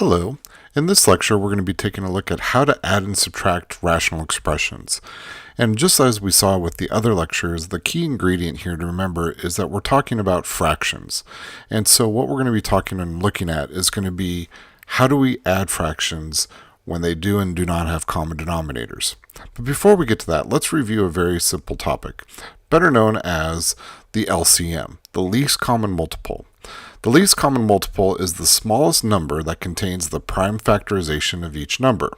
Hello. In this lecture, we're going to be taking a look at how to add and subtract rational expressions. And just as we saw with the other lectures, the key ingredient here to remember is that we're talking about fractions. And so what we're going to be talking and looking at is going to be how do we add fractions when they do and do not have common denominators. But before we get to that, let's review a very simple topic, better known as the LCM, the least common multiple. The least common multiple is the smallest number that contains the prime factorization of each number.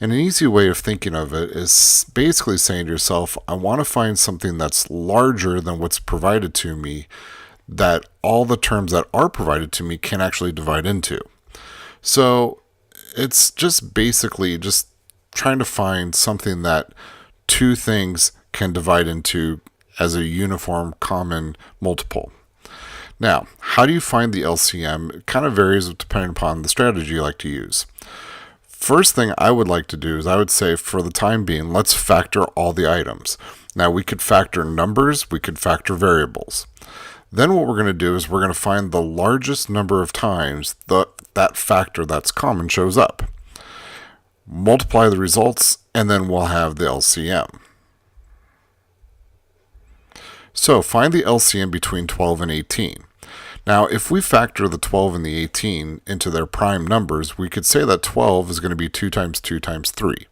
And an easy way of thinking of it is basically saying to yourself, I want to find something that's larger than what's provided to me that all the terms that are provided to me can actually divide into. So it's just basically just trying to find something that two things can divide into as a uniform common multiple. Now, how do you find the LCM? It kind of varies depending upon the strategy you like to use. First thing I would like to do is I would say for the time being, let's factor all the items. Now we could factor numbers, we could factor variables. Then what we're going to do is we're going to find the largest number of times that factor that's common shows up. Multiply the results, and then we'll have the LCM. So find the LCM between 12 and 18. Now, if we factor the 12 and the 18 into their prime numbers, we could say that 12 is going to be 2 times 2 times 3.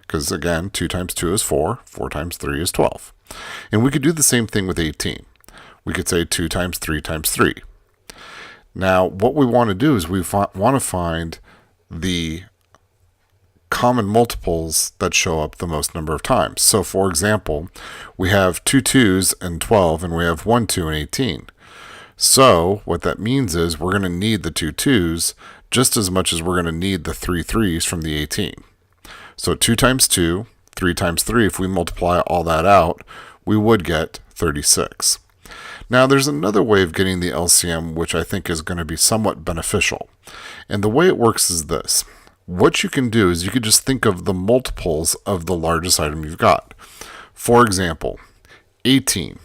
Because again, 2 times 2 is 4, 4 times 3 is 12. And we could do the same thing with 18. We could say 2 times 3 times 3. Now, what we want to do is we want to find the common multiples that show up the most number of times. So for example, we have 2 2's and 12, and we have 1 2 and 18. So what that means is we're going to need the 2 2's just as much as we're going to need the 3 3's from the 18. So 2 times 2, 3 times 3, if we multiply all that out, we would get 36. Now there's another way of getting the LCM which I think is going to be somewhat beneficial. And the way it works is this. What you can do is you could just think of the multiples of the largest item you've got. For example, 18.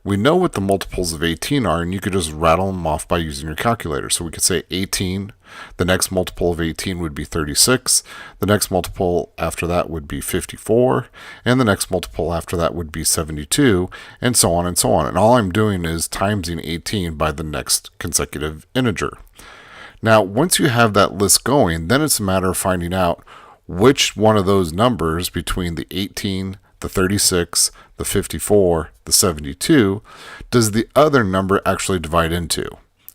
We know what the multiples of 18 are, and you could just rattle them off by using your calculator. So we could say 18, the next multiple of 18 would be 36, the next multiple after that would be 54, and the next multiple after that would be 72, and so on and so on. And all I'm doing is timesing 18 by the next consecutive integer. Now, once you have that list going, then it's a matter of finding out which one of those numbers between the 18, the 36, the 54, the 72, does the other number actually divide into.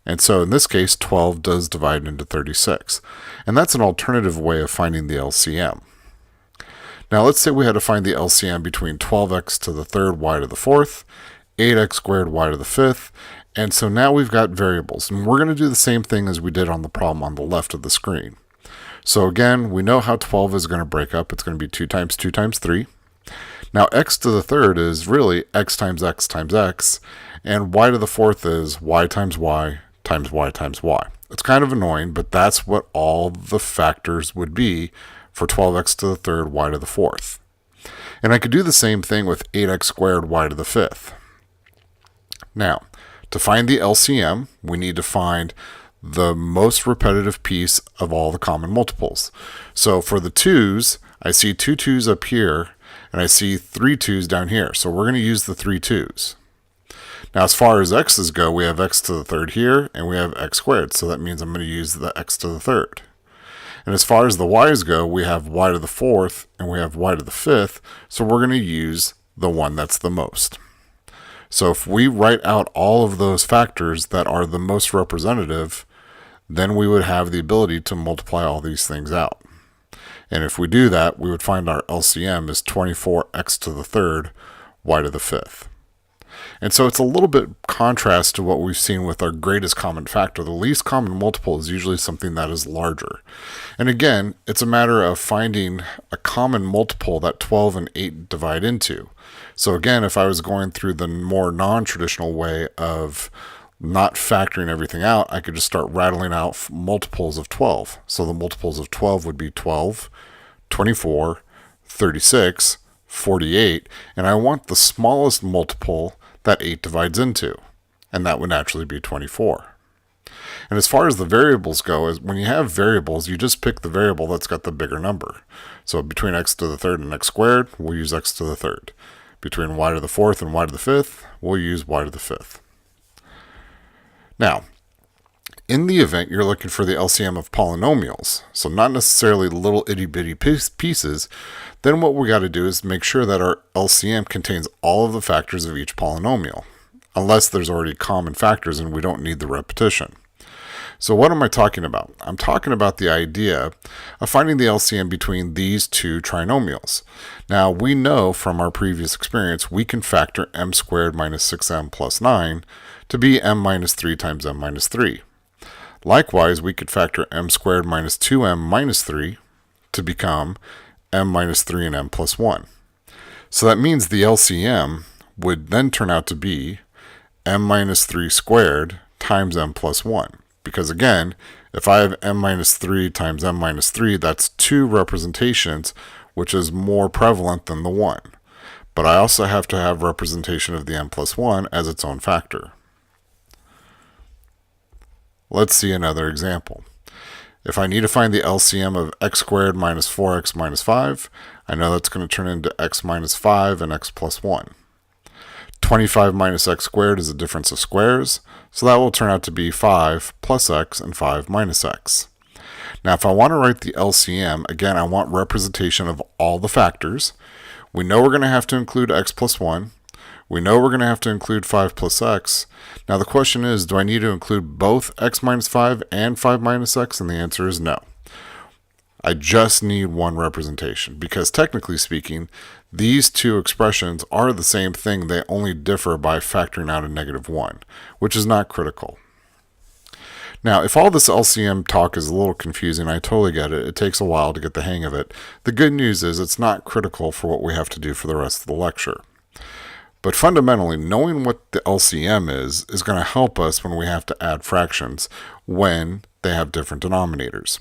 And so in this case, 12 does divide into 36. And that's an alternative way of finding the LCM. Now let's say we had to find the LCM between 12x to the third y to the fourth, 8x squared y to the fifth, and so now we've got variables, and we're going to do the same thing as we did on the problem on the left of the screen. So again, we know how 12 is going to break up. It's going to be 2 times 2 times 3. Now x to the third is really x times x times x, and y to the fourth is y times y times y times y. It's kind of annoying, but that's what all the factors would be for 12x to the third y to the fourth. And I could do the same thing with 8x squared y to the fifth. Now, to find the LCM, we need to find the most repetitive piece of all the common multiples. So for the 2's, I see 2 2's up here, and I see 3 2's down here. So we're going to use the 3 2's. Now as far as x's go, we have x to the third here, and we have x squared. So that means I'm going to use the x to the third. And as far as the y's go, we have y to the fourth, and we have y to the fifth. So we're going to use the one that's the most. So if we write out all of those factors that are the most representative, then we would have the ability to multiply all these things out. And if we do that, we would find our LCM is 24x to the third, y to the fifth. And so it's a little bit contrast to what we've seen with our greatest common factor. The least common multiple is usually something that is larger. And again, it's a matter of finding a common multiple that 12 and 8 divide into. So again, if I was going through the more non-traditional way of not factoring everything out, I could just start rattling out multiples of 12. So the multiples of 12 would be 12, 24, 36, 48, and I want the smallest multiple that 8 divides into, and that would naturally be 24. And as far as the variables go, is when you have variables, you just pick the variable that's got the bigger number. So between x to the third and x squared, we'll use x to the third. Between y to the fourth and y to the fifth, we'll use y to the fifth. Now, in the event you're looking for the LCM of polynomials, so not necessarily little itty-bitty pieces, then what we got to do is make sure that our LCM contains all of the factors of each polynomial, unless there's already common factors and we don't need the repetition. So what am I talking about? I'm talking about the idea of finding the LCM between these two trinomials. Now, we know from our previous experience we can factor m squared minus 6m plus 9 to be m minus 3 times m minus 3. Likewise, we could factor m squared minus 2m minus 3 to become m minus 3 and m plus 1. So that means the LCM would then turn out to be m minus 3 squared times m plus 1. Because again, if I have m minus 3 times m minus 3, that's two representations, which is more prevalent than the 1. But I also have to have representation of the m plus 1 as its own factor. Let's see another example. If I need to find the LCM of x squared minus 4x minus 5, I know that's going to turn into x minus 5 and x plus 1. 25 minus x squared is a difference of squares, so that will turn out to be 5 plus x and 5 minus x. Now, if I want to write the LCM, again, I want representation of all the factors. We know we're going to have to include x plus 1. We know we're going to have to include 5 plus x. Now the question is, do I need to include both x minus 5 and 5 minus x? And the answer is no. I just need one representation because technically speaking, these two expressions are the same thing. They only differ by factoring out a negative 1, which is not critical. Now, if all this LCM talk is a little confusing, I totally get it. It takes a while to get the hang of it. The good news is it's not critical for what we have to do for the rest of the lecture. But fundamentally, knowing what the LCM is going to help us when we have to add fractions when they have different denominators.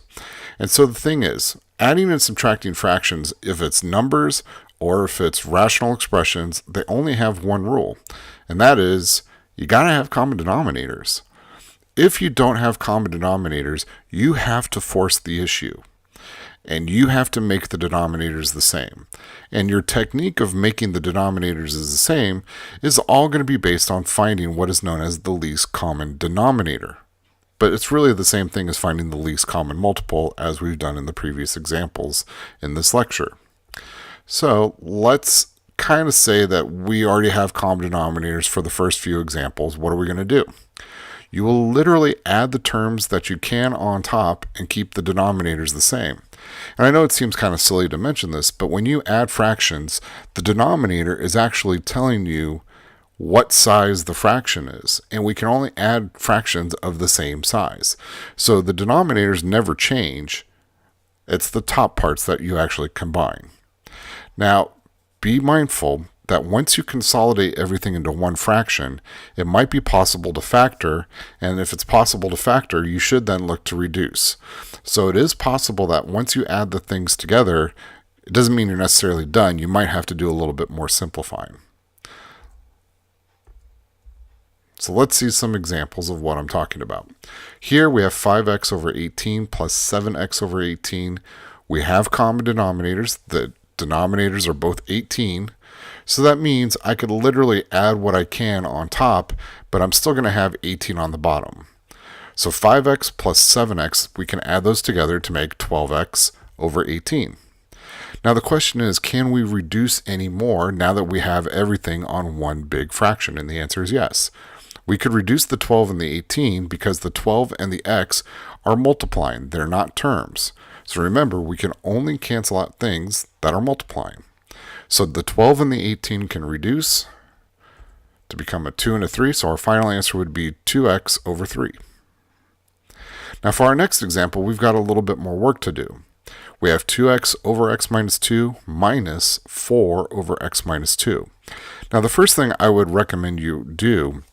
And so the thing is, adding and subtracting fractions, if it's numbers or if it's rational expressions, they only have one rule, and that is you got to have common denominators. If you don't have common denominators, you have to force the issue. And you have to make the denominators the same. And your technique of making the denominators is the same is all going to be based on finding what is known as the least common denominator. But it's really the same thing as finding the least common multiple as we've done in the previous examples in this lecture. So let's kind of say that we already have common denominators for the first few examples. What are we going to do? You will literally add the terms that you can on top and keep the denominators the same. And I know it seems kind of silly to mention this, but when you add fractions, the denominator is actually telling you what size the fraction is. And we can only add fractions of the same size. So the denominators never change. It's the top parts that you actually combine. Now, be mindful that once you consolidate everything into one fraction, it might be possible to factor, and if it's possible to factor, you should then look to reduce. So it is possible that once you add the things together, it doesn't mean you're necessarily done. You might have to do a little bit more simplifying. So let's see some examples of what I'm talking about. Here we have 5x over 18 plus 7x over 18. We have common denominators. The denominators are both 18. So that means I could literally add what I can on top, but I'm still going to have 18 on the bottom. So 5x plus 7x, we can add those together to make 12x over 18. Now the question is, can we reduce any more now that we have everything on one big fraction? And the answer is yes. We could reduce the 12 and the 18 because the 12 and the x are multiplying. They're not terms. So remember, we can only cancel out things that are multiplying. So the 12 and the 18 can reduce to become a 2 and a 3. So our final answer would be 2x over 3. Now for our next example, we've got a little bit more work to do. We have 2x over x minus 2 minus 4 over x minus 2. Now the first thing I would recommend you do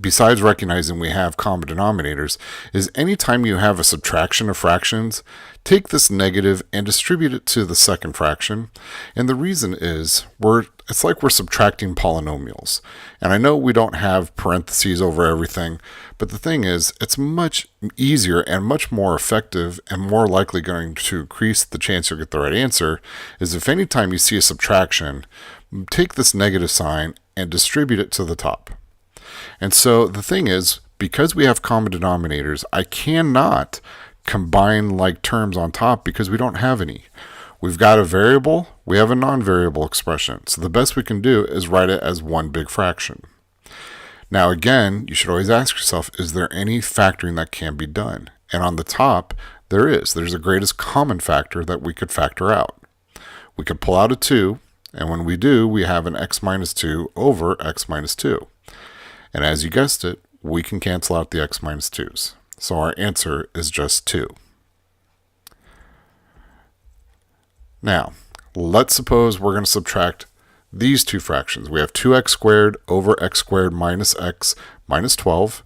besides recognizing we have common denominators, is anytime you have a subtraction of fractions, take this negative and distribute it to the second fraction. And the reason is it's like we're subtracting polynomials. And I know we don't have parentheses over everything, but the thing is, it's much easier and much more effective and more likely going to increase the chance you'll get the right answer is if anytime you see a subtraction, take this negative sign and distribute it to the top. And so the thing is, because we have common denominators, I cannot combine like terms on top because we don't have any. We've got a variable, we have a non-variable expression. So the best we can do is write it as one big fraction. Now again, you should always ask yourself, is there any factoring that can be done? And on the top, there is. There's a greatest common factor that we could factor out. We could pull out a 2, and when we do, we have an x minus 2 over x minus 2. And as you guessed it, we can cancel out the x minus 2's. So our answer is just 2. Now, let's suppose we're going to subtract these two fractions. We have 2x squared over x squared minus x minus 12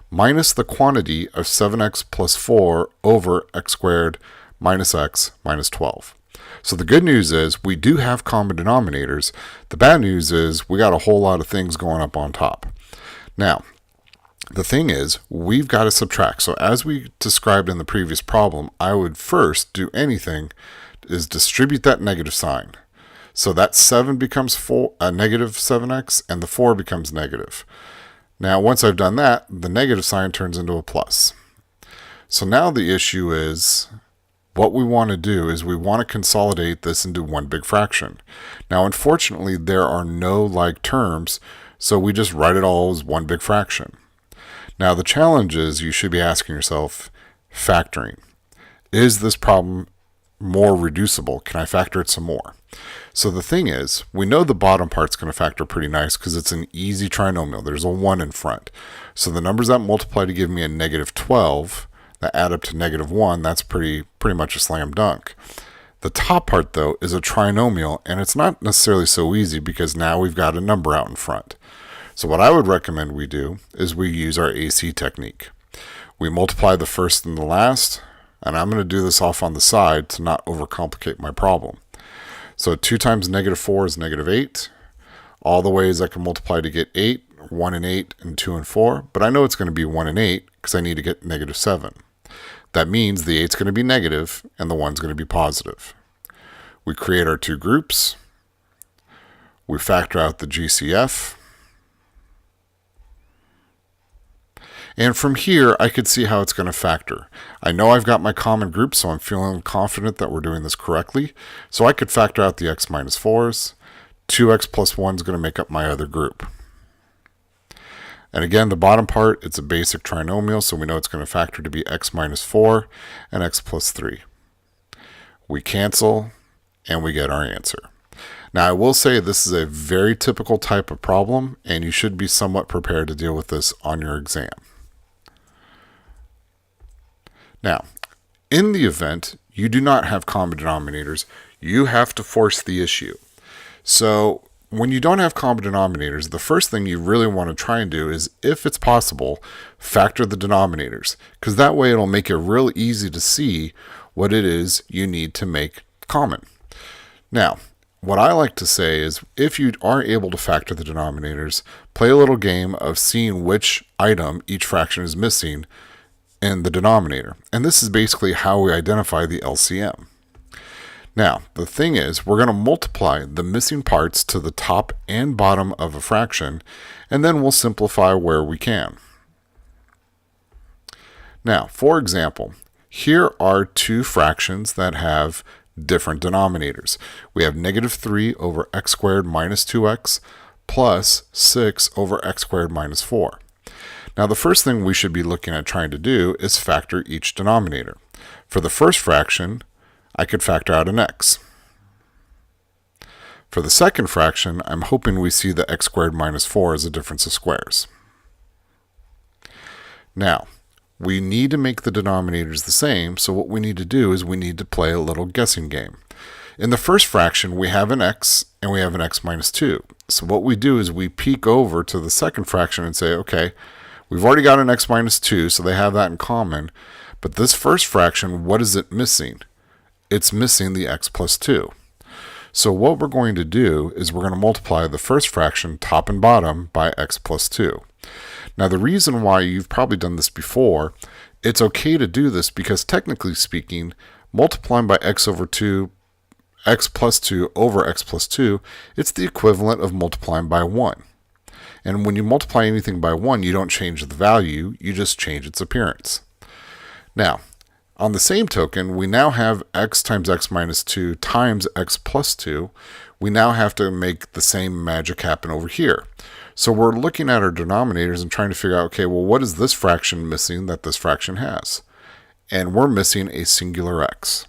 minus the quantity of 7x plus 4 over x squared minus x minus 12. So the good news is we do have common denominators. The bad news is we got a whole lot of things going up on top. Now, the thing is, we've got to subtract. So as we described in the previous problem, I would first do anything is distribute that negative sign. So that 7 becomes negative 7x, and the 4 becomes negative. Now, once I've done that, the negative sign turns into a plus. So now the issue is, what we want to do is we want to consolidate this into one big fraction. Now, unfortunately, there are no like terms, so we just write it all as one big fraction. Now, the challenge is you should be asking yourself, factoring. Is this problem more reducible? Can I factor it some more? So the thing is, we know the bottom part's going to factor pretty nice because it's an easy trinomial. There's a 1 in front. So the numbers that multiply to give me a negative 12 that add up to negative 1, that's pretty much a slam dunk. The top part, though, is a trinomial, and it's not necessarily so easy because now we've got a number out in front. So what I would recommend we do is we use our AC technique. We multiply the first and the last, and I'm going to do this off on the side to not overcomplicate my problem. So 2 times negative 4 is negative 8. All the ways I can multiply to get 8, 1 and 8, and 2 and 4, but I know it's going to be 1 and 8 because I need to get negative 7. That means the 8's going to be negative and the 1's going to be positive. We create our two groups. We factor out the GCF. And from here, I could see how it's going to factor. I know I've got my common group, so I'm feeling confident that we're doing this correctly. So I could factor out the x minus 4's. 2x plus 1 is going to make up my other group. And again, the bottom part, it's a basic trinomial, so we know it's going to factor to be x minus 4 and x plus 3. We cancel, and we get our answer. Now, I will say this is a very typical type of problem, and you should be somewhat prepared to deal with this on your exam. Now, in the event you do not have common denominators, you have to force the issue. So when you don't have common denominators, the first thing you really want to try and do is, if it's possible, factor the denominators, because that way it'll make it real easy to see what it is you need to make common. Now, what I like to say is, if you are able to factor the denominators, play a little game of seeing which item each fraction is missing in the denominator. And this is basically how we identify the LCM. Now, the thing is, we're going to multiply the missing parts to the top and bottom of a fraction, and then we'll simplify where we can. Now, for example, here are two fractions that have different denominators. We have negative 3 over x squared minus 2x plus 6 over x squared minus 4. Now, the first thing we should be looking at trying to do is factor each denominator. For the first fraction, I could factor out an x. For the second fraction, I'm hoping we see the x squared minus 4 as a difference of squares. Now, we need to make the denominators the same, so what we need to do is we need to play a little guessing game. In the first fraction, we have an x and we have an x minus 2. So what we do is we peek over to the second fraction and say, okay, we've already got an x minus 2, so they have that in common. But this first fraction, what is it missing? It's missing the x plus 2. So what we're going to do is we're going to multiply the first fraction, top and bottom, by x plus 2. Now the reason why you've probably done this before, it's okay to do this because technically speaking, multiplying by x over 2, x plus 2 over x plus 2, it's the equivalent of multiplying by 1. And when you multiply anything by 1, you don't change the value, you just change its appearance. Now, on the same token, we now have x times x minus 2 times x plus 2. We now have to make the same magic happen over here. So we're looking at our denominators and trying to figure out, okay, well, what is this fraction missing that this fraction has? And we're missing a singular x.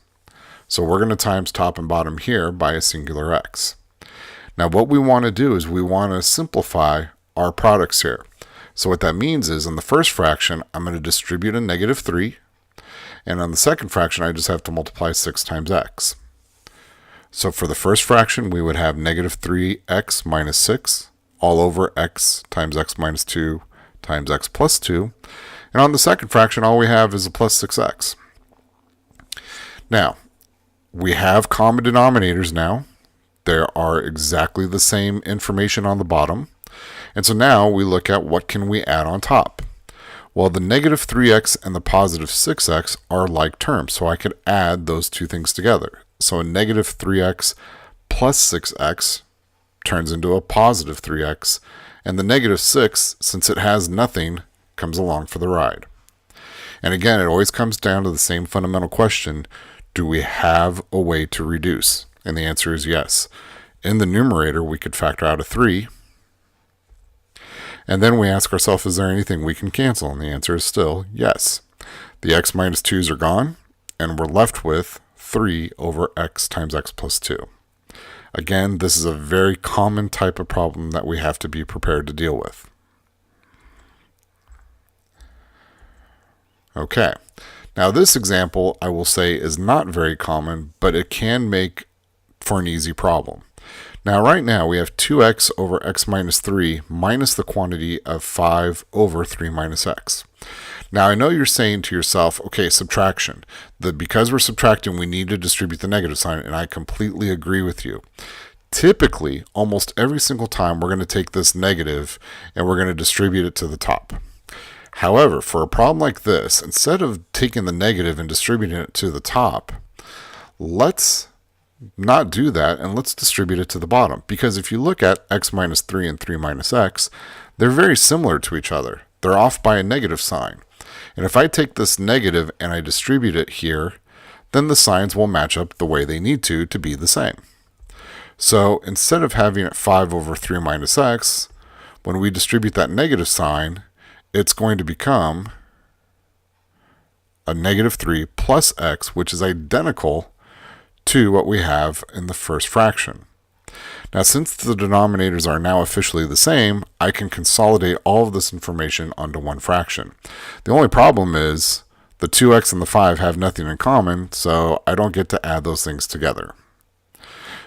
So we're going to times top and bottom here by a singular x. Now what we want to do is we want to simplify our products here. So what that means is in the first fraction, I'm going to distribute a negative 3. And on the second fraction, I just have to multiply 6 times x. So for the first fraction, we would have negative 3x minus 6 all over x times x minus 2 times x plus 2. And on the second fraction, all we have is a plus 6x. Now, we have common denominators now. There are exactly the same information on the bottom. And so now we look at what can we add on top. Well, the negative 3x and the positive 6x are like terms, so I could add those two things together. So a negative 3x plus 6x turns into a positive 3x, and the negative 6, since it has nothing, comes along for the ride. And again, it always comes down to the same fundamental question, do we have a way to reduce? And the answer is yes. In the numerator, we could factor out a 3, and then we ask ourselves, is there anything we can cancel? And the answer is still yes. The x minus 2's are gone, and we're left with 3 over x times x plus 2. Again, this is a very common type of problem that we have to be prepared to deal with. Okay, now this example I will say is not very common, but it can make for an easy problem. Now right now we have 2x over x minus 3 minus the quantity of 5 over 3 minus x. Now I know you're saying to yourself, okay, subtraction. Because we're subtracting, we need to distribute the negative sign, and I completely agree with you. Typically, almost every single time we're going to take this negative and we're going to distribute it to the top. However, for a problem like this, instead of taking the negative and distributing it to the top, let's not do that, and let's distribute it to the bottom. Because if you look at x minus 3 and 3 minus x, they're very similar to each other. They're off by a negative sign. And if I take this negative and I distribute it here, then the signs will match up the way they need to be the same. So instead of having it 5 over 3 minus x, when we distribute that negative sign, it's going to become a negative 3 plus x, which is identical to what we have in the first fraction. Now, since the denominators are now officially the same, I can consolidate all of this information onto one fraction. The only problem is the 2x and the 5 have nothing in common, so I don't get to add those things together.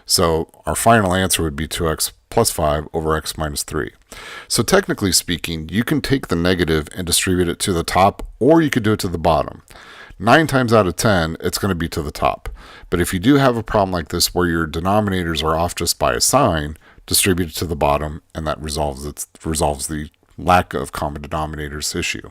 So our final answer would be 2x plus 5 over x minus 3. So technically speaking, you can take the negative and distribute it to the top, or you could do it to the bottom. 9 times out of 10, it's going to be to the top. But if you do have a problem like this where your denominators are off just by a sign, distribute it to the bottom, and that resolves the lack of common denominators issue.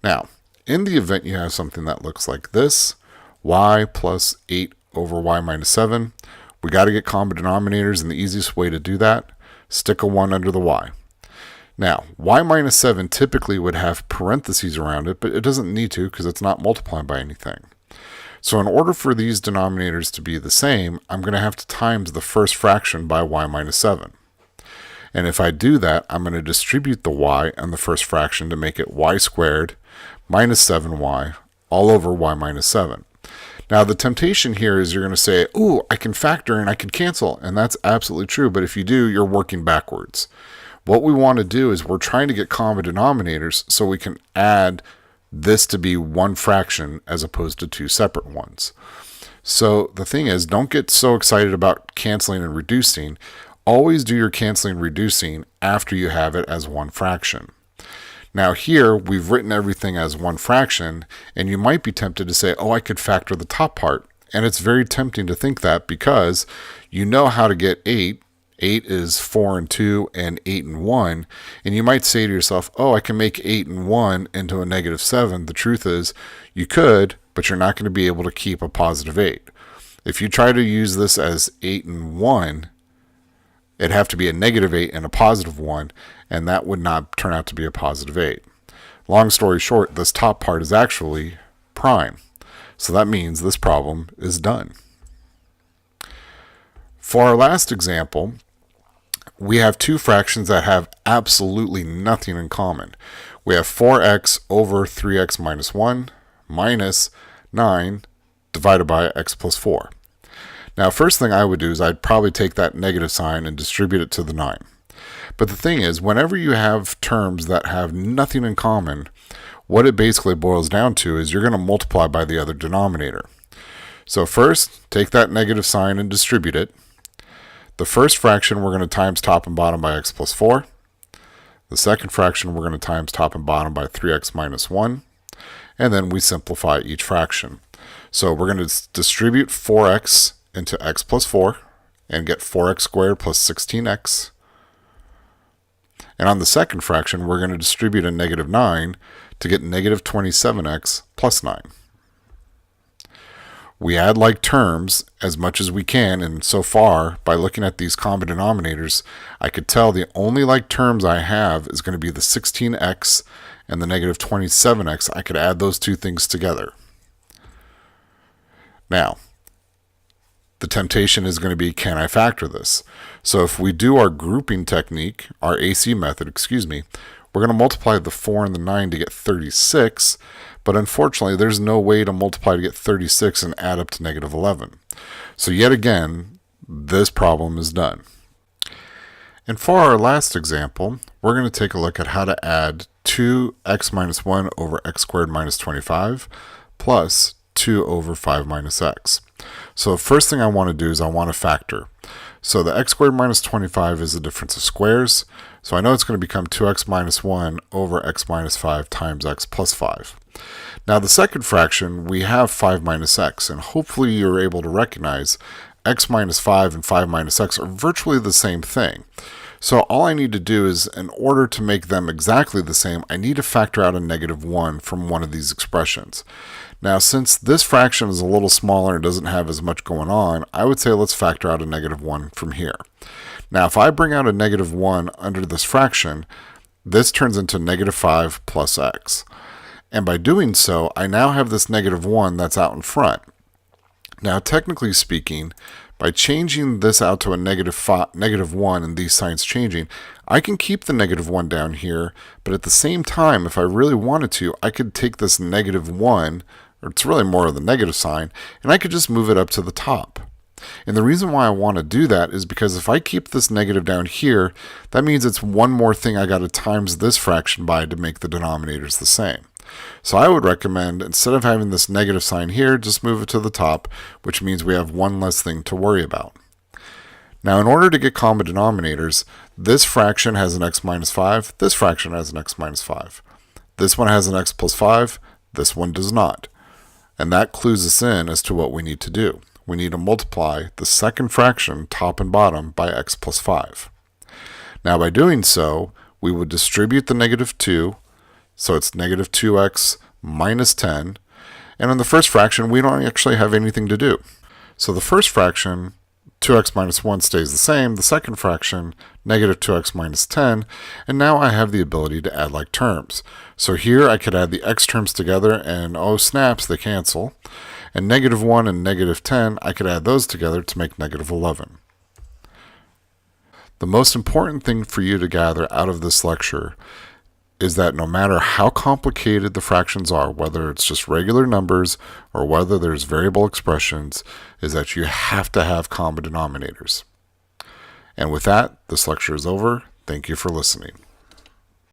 Now, in the event you have something that looks like this, y plus 8 over y minus 7, we got to get common denominators, and the easiest way to do that, stick a 1 under the y. Now, y minus 7 typically would have parentheses around it, but it doesn't need to because it's not multiplied by anything. So in order for these denominators to be the same, I'm going to have to times the first fraction by y minus 7. And if I do that, I'm going to distribute the y and the first fraction to make it y squared minus 7y all over y minus 7. Now, the temptation here is you're going to say, ooh, I can factor and I can cancel. And that's absolutely true. But if you do, you're working backwards. What we want to do is we're trying to get common denominators so we can add this to be one fraction as opposed to two separate ones. So the thing is, don't get so excited about canceling and reducing. Always do your canceling and reducing after you have it as one fraction. Now here, we've written everything as one fraction, and you might be tempted to say, oh, I could factor the top part. And it's very tempting to think that because you know how to get 8. 8 is 4 and 2 and 8 and 1. And you might say to yourself, oh, I can make 8 and 1 into a negative 7. The truth is you could, but you're not going to be able to keep a positive 8. If you try to use this as 8 and 1, it'd have to be a negative 8 and a positive 1, and that would not turn out to be a positive 8. Long story short, this top part is actually prime. So that means this problem is done. For our last example, we have two fractions that have absolutely nothing in common. We have 4x over 3x minus 1 minus 9 divided by x plus 4. Now, first thing I would do is I'd probably take that negative sign and distribute it to the 9. But the thing is, whenever you have terms that have nothing in common, what it basically boils down to is you're going to multiply by the other denominator. So first, take that negative sign and distribute it. The first fraction we're going to times top and bottom by x plus 4. The second fraction we're going to times top and bottom by 3x minus 1. And then we simplify each fraction. So we're going to distribute 4x into x plus 4 and get 4x squared plus 16x. And on the second fraction, we're going to distribute a negative 9 to get negative 27x plus 9. We add like terms as much as we can, and so far, by looking at these common denominators, I could tell the only like terms I have is going to be the 16x and the negative 27x. I could add those two things together. Now, the temptation is going to be, can I factor this? So if we do our grouping technique, our AC method, we're going to multiply the 4 and the 9 to get 36, but unfortunately there's no way to multiply to get 36 and add up to negative 11. So yet again, this problem is done. And for our last example, we're going to take a look at how to add 2x minus 1 over x squared minus 25 plus 2 over 5 minus x. So the first thing I want to do is I want to factor. So the x squared minus 25 is the difference of squares. So I know it's going to become 2x minus 1 over x minus 5 times x plus 5. Now the second fraction, we have 5 minus x, and hopefully you're able to recognize x minus 5 and 5 minus x are virtually the same thing. So all I need to do is, in order to make them exactly the same, I need to factor out a negative 1 from one of these expressions. Now, since this fraction is a little smaller and doesn't have as much going on, I would say let's factor out a negative 1 from here. Now, if I bring out a negative 1 under this fraction, this turns into negative 5 plus x. And by doing so, I now have this negative 1 that's out in front. Now, technically speaking, by changing this out to a negative 1 and these signs changing, I can keep the negative 1 down here, but at the same time, if I really wanted to, I could take this negative 1, or it's really more of the negative sign, and I could just move it up to the top. And the reason why I want to do that is because if I keep this negative down here, that means it's one more thing I got to times this fraction by to make the denominators the same. So I would recommend, instead of having this negative sign here, just move it to the top, which means we have one less thing to worry about. Now, in order to get common denominators, this fraction has an x minus 5, this fraction has an x minus 5. This one has an x plus 5, this one does not. And that clues us in as to what we need to do. We need to multiply the second fraction, top and bottom, by x plus 5. Now, by doing so, we would distribute the negative 2, so it's negative 2x minus 10. And in the first fraction, we don't actually have anything to do. So the first fraction, 2x minus 1, stays the same. The second fraction, negative 2x minus 10. And now I have the ability to add like terms. So here I could add the x terms together, and oh snaps, they cancel. And negative 1 and negative 10, I could add those together to make negative 11. The most important thing for you to gather out of this lecture is that no matter how complicated the fractions are, whether it's just regular numbers or whether there's variable expressions, is that you have to have common denominators. And with that, this lecture is over. Thank you for listening.